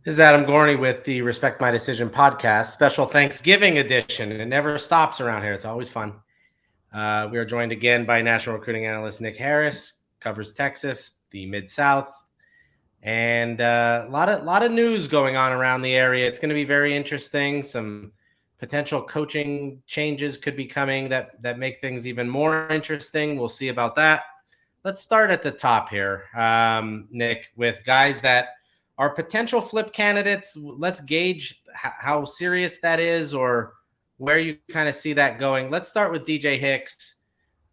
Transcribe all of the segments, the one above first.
This is Adam Gorney with the Respect My Decision podcast, special Thanksgiving edition. It never stops around here. It's always fun. We are joined again by national recruiting analyst Nick Harris, covers Texas, the Mid-South, and a lot of news going on around the area. It's going to be very interesting. Some potential coaching changes could be coming that make things even more interesting. We'll see about that. Let's start at the top here, Nick, with guys that are potential flip candidates. Let's gauge how serious that is or where you kind of see that going. Let's start with DJ Hicks,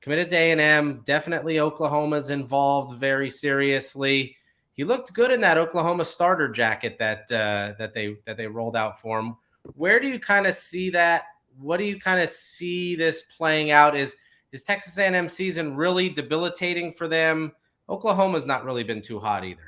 committed to A&M. Definitely Oklahoma's involved very seriously. He looked good in that Oklahoma starter jacket that they rolled out for him. Where do you kind of see that? What do you kind of see this playing out? Is Texas A&M season really debilitating for them? Oklahoma's not really been too hot either.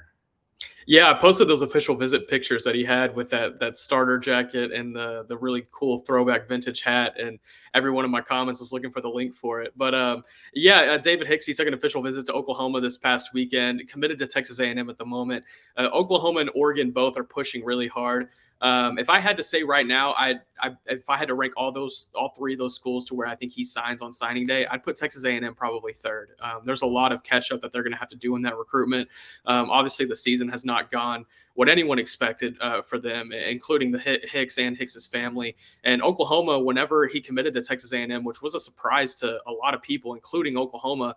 Yeah, I posted those official visit pictures that he had with that starter jacket and the really cool throwback vintage hat, and every one of my comments was looking for the link for it. But David Hicks, he took an official visit to Oklahoma this past weekend, committed to Texas A&M at the moment. Oklahoma and Oregon both are pushing really hard. If I had to say right now, if I had to rank all three of those schools to where I think he signs on signing day, I'd put Texas A&M probably third. There's a lot of catch up that they're going to have to do in that recruitment. Obviously, the season has not gone what anyone expected for them, including the Hicks and Hicks's family. And Oklahoma, whenever he committed to Texas A&M, which was a surprise to a lot of people, including Oklahoma,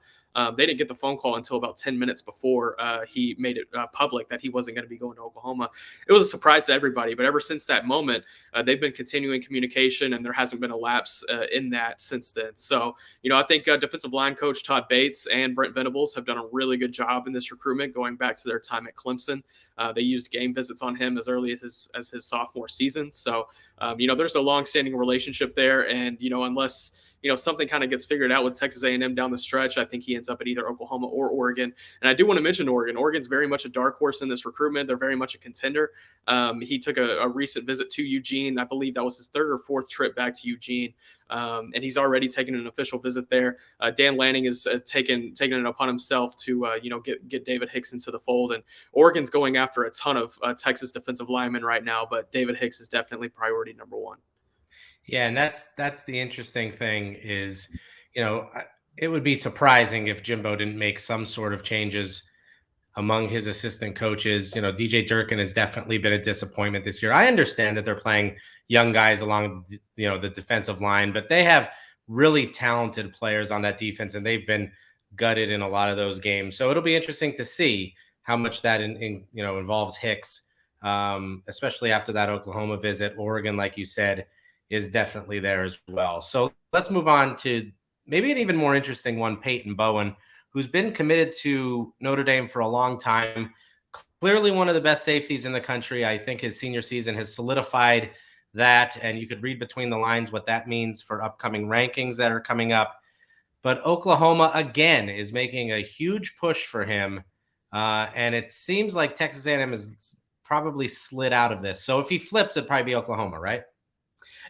they didn't get the phone call until about 10 minutes before he made it public that he wasn't going to be going to Oklahoma. It was a surprise to everybody, but ever since that moment, they've been continuing communication, and there hasn't been a lapse in that since then. So, I think defensive line coach Todd Bates and Brent Venables have done a really good job in this recruitment, going back to their time at Clemson. They used game visits on him as early as his sophomore season. So, there's a long-standing relationship there, and unless something kind of gets figured out with Texas A&M down the stretch, I think he ends up at either Oklahoma or Oregon. And I do want to mention Oregon. Oregon's very much a dark horse in this recruitment. They're very much a contender. He took a recent visit to Eugene. I believe that was his third or fourth trip back to Eugene. And he's already taken an official visit there. Dan Lanning is taking it upon himself to get David Hicks into the fold. And Oregon's going after a ton of Texas defensive linemen right now, but David Hicks is definitely priority number one. Yeah, and that's the interesting thing is, it would be surprising if Jimbo didn't make some sort of changes among his assistant coaches. DJ Durkin has definitely been a disappointment this year. I understand that they're playing young guys along, the defensive line, but they have really talented players on that defense, and they've been gutted in a lot of those games. So it'll be interesting to see how much that involves Hicks, especially after that Oklahoma visit. Oregon, like you said, is definitely there as well. So let's move on to maybe an even more interesting one, Peyton Bowen, who's been committed to Notre Dame for a long time. Clearly one of the best safeties in the country. I think his senior season has solidified that, and you could read between the lines what that means for upcoming rankings that are coming up. But Oklahoma, again, is making a huge push for him, and it seems like Texas A&M has probably slid out of this. So if he flips, it'd probably be Oklahoma, right?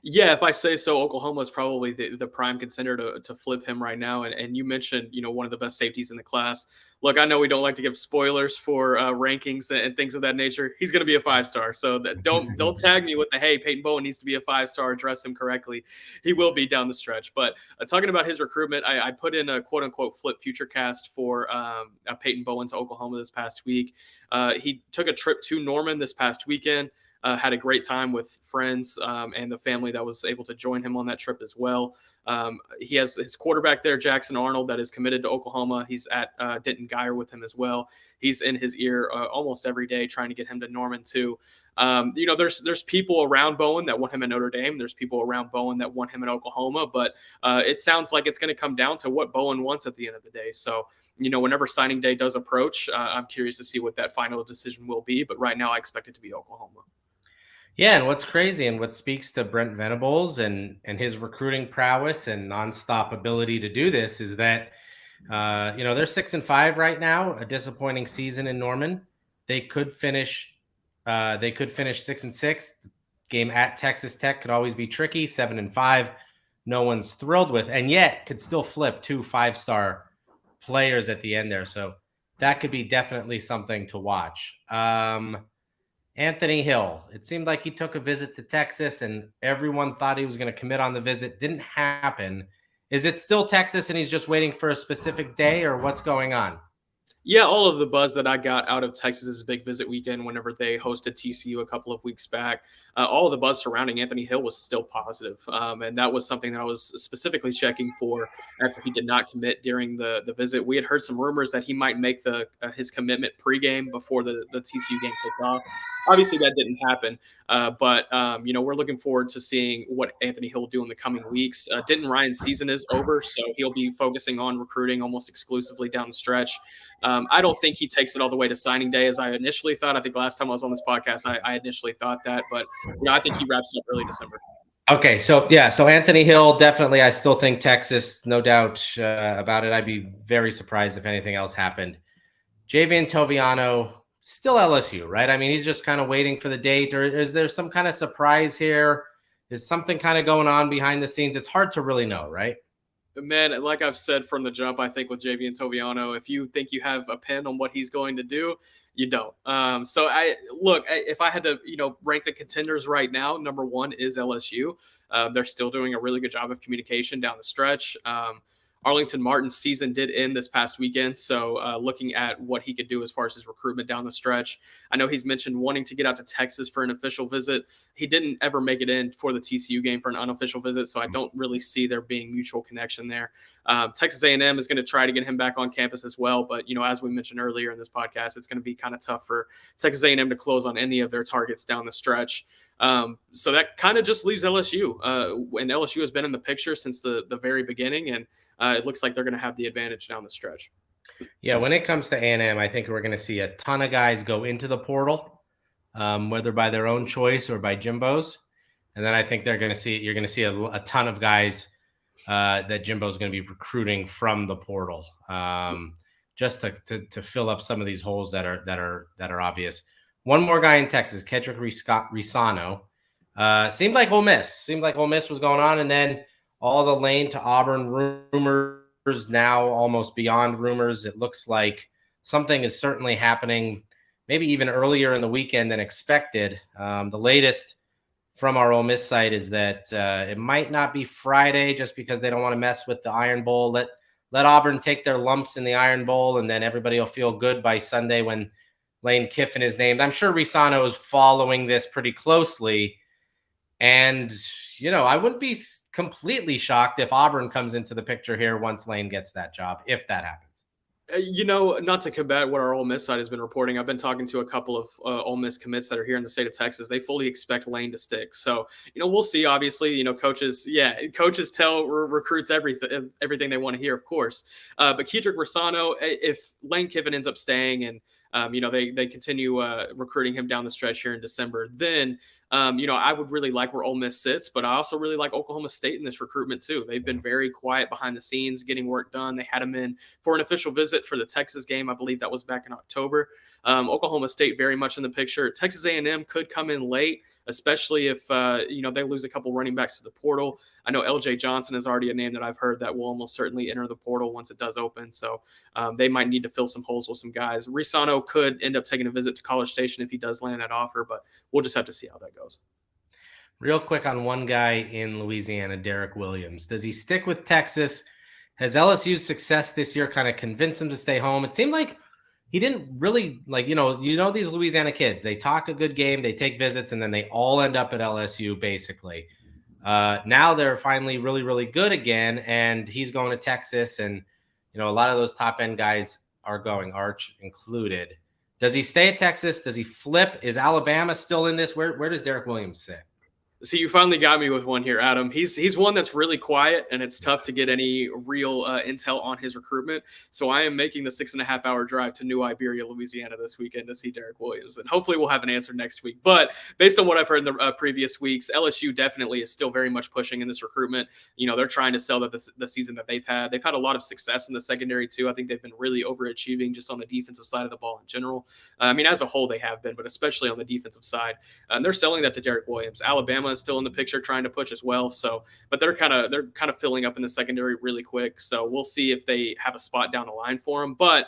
Yeah, if I say so, Oklahoma is probably the prime contender to flip him right now. And you mentioned, one of the best safeties in the class. Look, I know we don't like to give spoilers for rankings and things of that nature. He's going to be a 5-star. So don't tag me with hey, Peyton Bowen needs to be a 5-star. Address him correctly. He will be down the stretch. But talking about his recruitment, I put in a quote unquote flip future cast for Peyton Bowen to Oklahoma this past week. He took a trip to Norman this past weekend. Had a great time with friends and the family that was able to join him on that trip as well. He has his quarterback there, Jackson Arnold, that is committed to Oklahoma. He's at Denton Geyer with him as well. He's in his ear almost every day trying to get him to Norman too. There's people around Bowen that want him at Notre Dame. There's people around Bowen that want him at Oklahoma, but it sounds like it's going to come down to what Bowen wants at the end of the day. So, whenever signing day does approach, I'm curious to see what that final decision will be. But right now I expect it to be Oklahoma. Yeah, and what's crazy and what speaks to Brent Venables and his recruiting prowess and nonstop ability to do this is that they're 6-5 right now, a disappointing season in Norman. They could finish 6-6. The game at Texas Tech could always be tricky. 7-5, no one's thrilled with, and yet could still flip 2 5-star players at the end there. So that could be definitely something to watch. Anthony Hill. It seemed like he took a visit to Texas and everyone thought he was going to commit on the visit. Didn't happen. Is it still Texas and he's just waiting for a specific day, or what's going on? Yeah, all of the buzz that I got out of Texas's big visit weekend, whenever they hosted TCU a couple of weeks back, all of the buzz surrounding Anthony Hill was still positive, and that was something that I was specifically checking for after he did not commit during the visit. We had heard some rumors that he might make the his commitment pregame before the TCU game kicked off. Obviously, that didn't happen, but we're looking forward to seeing what Anthony Hill will do in the coming weeks. Denton Ryan's season is over, so he'll be focusing on recruiting almost exclusively down the stretch. I don't think he takes it all the way to signing day as I initially thought. I think last time I was on this podcast, I initially thought that, but I think he wraps it up early December. Okay, so Anthony Hill, definitely. I still think Texas, no doubt about it. I'd be very surprised if anything else happened. Javian Toviano, still LSU, right? I mean, he's just kind of waiting for the date, or is there some kind of surprise here? Is something kind of going on behind the scenes? It's hard to really know, right? Man, like I've said from the jump, I think with Javian Toviano, if you think you have a pin on what he's going to do, you don't. If I had to, rank the contenders right now, number one is LSU. They're still doing a really good job of communication down the stretch. Arlington Martin's season did end this past weekend, so looking at what he could do as far as his recruitment down the stretch. I know he's mentioned wanting to get out to Texas for an official visit. He didn't ever make it in for the TCU game for an unofficial visit, so I don't really see there being mutual connection there. Texas A&M is going to try to get him back on campus as well, but as we mentioned earlier in this podcast, it's going to be kind of tough for Texas A&M to close on any of their targets down the stretch. So that kind of just leaves LSU, and LSU has been in the picture since the very beginning, and it looks like they're going to have the advantage down the stretch. Yeah, when it comes to A&M, I think we're going to see a ton of guys go into the portal, whether by their own choice or by Jimbo's. And then I think you're going to see a ton of guys that Jimbo's going to be recruiting from the portal, just to fill up some of these holes that are obvious. One more guy in Texas, Kendrick Rosano. Seemed like Ole Miss was going on, and then all the Lane to Auburn rumors, now almost beyond rumors. It looks like something is certainly happening, maybe even earlier in the weekend than expected. The latest from our Ole Miss site is that it might not be Friday, just because they don't want to mess with the Iron Bowl. Let Auburn take their lumps in the Iron Bowl, and then everybody will feel good by Sunday when Lane Kiffin is named. I'm sure Rosano is following this pretty closely. And, I wouldn't be completely shocked if Auburn comes into the picture here once Lane gets that job, if that happens. Not to combat what our Ole Miss side has been reporting, I've been talking to a couple of Ole Miss commits that are here in the state of Texas. They fully expect Lane to stick. So, we'll see. Obviously, coaches tell recruits everything they want to hear, of course. But Kendrick Rosano, if Lane Kiffin ends up staying and they continue recruiting him down the stretch here in December, then I would really like where Ole Miss sits, but I also really like Oklahoma State in this recruitment too. They've been very quiet behind the scenes, getting work done. They had him in for an official visit for the Texas game. I believe that was back in October. Oklahoma State very much in the picture. Texas A&M could come in late, especially if they lose a couple running backs to the portal. I know LJ Johnson is already a name that I've heard that will almost certainly enter the portal once it does open. So they might need to fill some holes with some guys. Rosano could end up taking a visit to College Station if he does land that offer, but we'll just have to see how that goes. Real quick on one guy in Louisiana, Derek Williams. Does he stick with Texas? Has LSU's success this year kind of convinced him to stay home? It seemed like he didn't really these Louisiana kids, they talk a good game, they take visits, and then they all end up at LSU basically. Now they're finally really, really good again, and he's going to Texas, and a lot of those top end guys are going, Arch included. Does he stay at Texas? Does he flip? Is Alabama still in this? Where does Derek Williams sit? See, you finally got me with one here, Adam. He's one that's really quiet, and it's tough to get any real intel on his recruitment. So I am making the 6.5-hour drive to New Iberia, Louisiana this weekend to see Derek Williams, and hopefully we'll have an answer next week. But based on what I've heard in the previous weeks, LSU definitely is still very much pushing in this recruitment. They're trying to sell the season that they've had. They've had a lot of success in the secondary too. I think they've been really overachieving just on the defensive side of the ball in general. As a whole they have been, but especially on the defensive side. And they're selling that to Derek Williams. Alabama is still in the picture trying to push as well. So, but they're kind of filling up in the secondary really quick. So we'll see if they have a spot down the line for him. But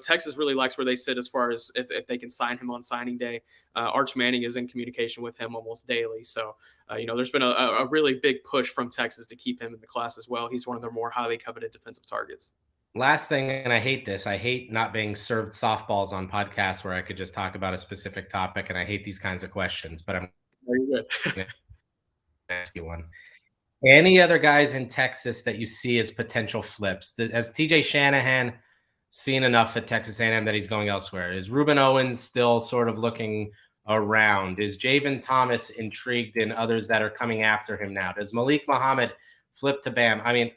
Texas really likes where they sit as far as if they can sign him on signing day. Arch Manning is in communication with him almost daily. So, there's been a really big push from Texas to keep him in the class as well. He's one of their more highly coveted defensive targets. Last thing, and I hate this. I hate not being served softballs on podcasts where I could just talk about a specific topic, and I hate these kinds of questions, but I'm Very good. going to ask you one. Any other guys in Texas that you see as potential flips? Has TJ Shanahan seen enough at Texas A&M that he's going elsewhere? Is Reuben Owens still sort of looking around? Is Javen Thomas intrigued in others that are coming after him now? Does Malik Muhammad flip to Bam? I mean,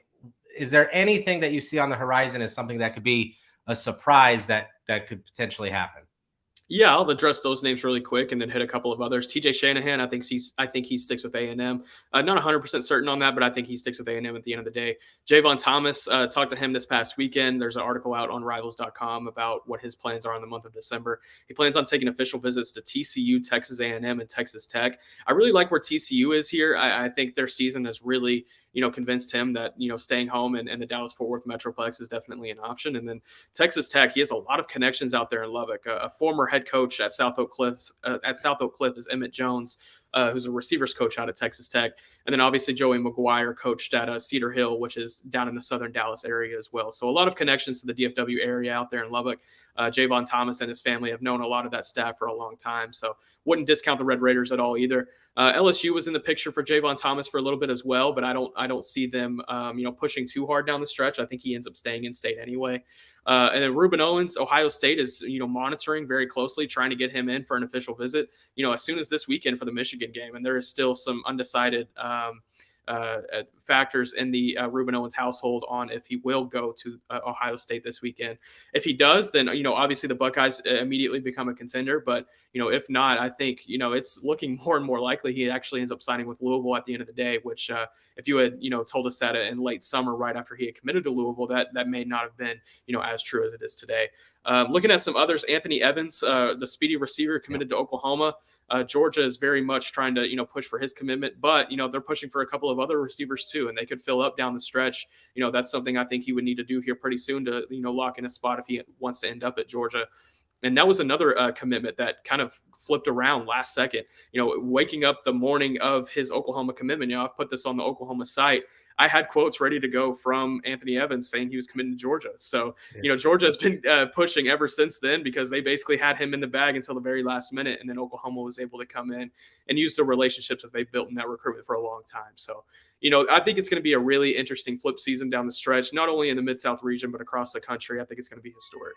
is there anything that you see on the horizon as something that could be a surprise that could potentially happen? Yeah, I'll address those names really quick and then hit a couple of others. TJ Shanahan, I think he sticks with A&M. Not 100% certain on that, but I think he sticks with A&M at the end of the day. Javon Thomas, talked to him this past weekend. There's an article out on Rivals.com about what his plans are in the month of December. He plans on taking official visits to TCU, Texas A&M, and Texas Tech. I really like where TCU is here. I think their season has really convinced him that, staying home and the Dallas-Fort Worth Metroplex is definitely an option. And then Texas Tech, he has a lot of connections out there in Lubbock. A former head coach at South Oak Cliff is Emmett Jones, who's a receivers coach out at Texas Tech. And then obviously Joey McGuire coached at Cedar Hill, which is down in the southern Dallas area as well. So a lot of connections to the DFW area out there in Lubbock. Javon Thomas and his family have known a lot of that staff for a long time. So wouldn't discount the Red Raiders at all either. LSU was in the picture for Javon Thomas for a little bit as well, but I don't see them, pushing too hard down the stretch. I think he ends up staying in state anyway. And then Reuben Owens, Ohio State is, monitoring very closely, trying to get him in for an official visit, as soon as this weekend for the Michigan game. And there is still some undecided factors in the Reuben Owens household on if he will go to Ohio State this weekend. If he does, then, obviously the Buckeyes immediately become a contender. But, if not, I think, it's looking more and more likely he actually ends up signing with Louisville at the end of the day, which if you had, told us that in late summer, right after he had committed to Louisville, that may not have been, as true as it is today. Looking at some others, Anthony Evans, the speedy receiver, committed to Oklahoma. Georgia is very much trying to, push for his commitment, but, they're pushing for a couple of other receivers too, and they could fill up down the stretch. That's something I think he would need to do here pretty soon to, lock in a spot if he wants to end up at Georgia. And that was another commitment that kind of flipped around last second. Waking up the morning of his Oklahoma commitment, I've put this on the Oklahoma site. I had quotes ready to go from Anthony Evans saying he was committed to Georgia. So, Georgia has been pushing ever since then because they basically had him in the bag until the very last minute. And then Oklahoma was able to come in and use the relationships that they've built in that recruitment for a long time. So, I think it's going to be a really interesting flip season down the stretch, not only in the Mid-South region, but across the country. I think it's going to be historic.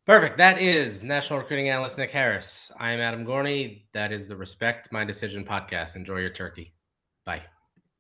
Perfect. That is National Recruiting Analyst Nick Harris. I am Adam Gorney. That is the Respect My Decision podcast. Enjoy your turkey. Bye.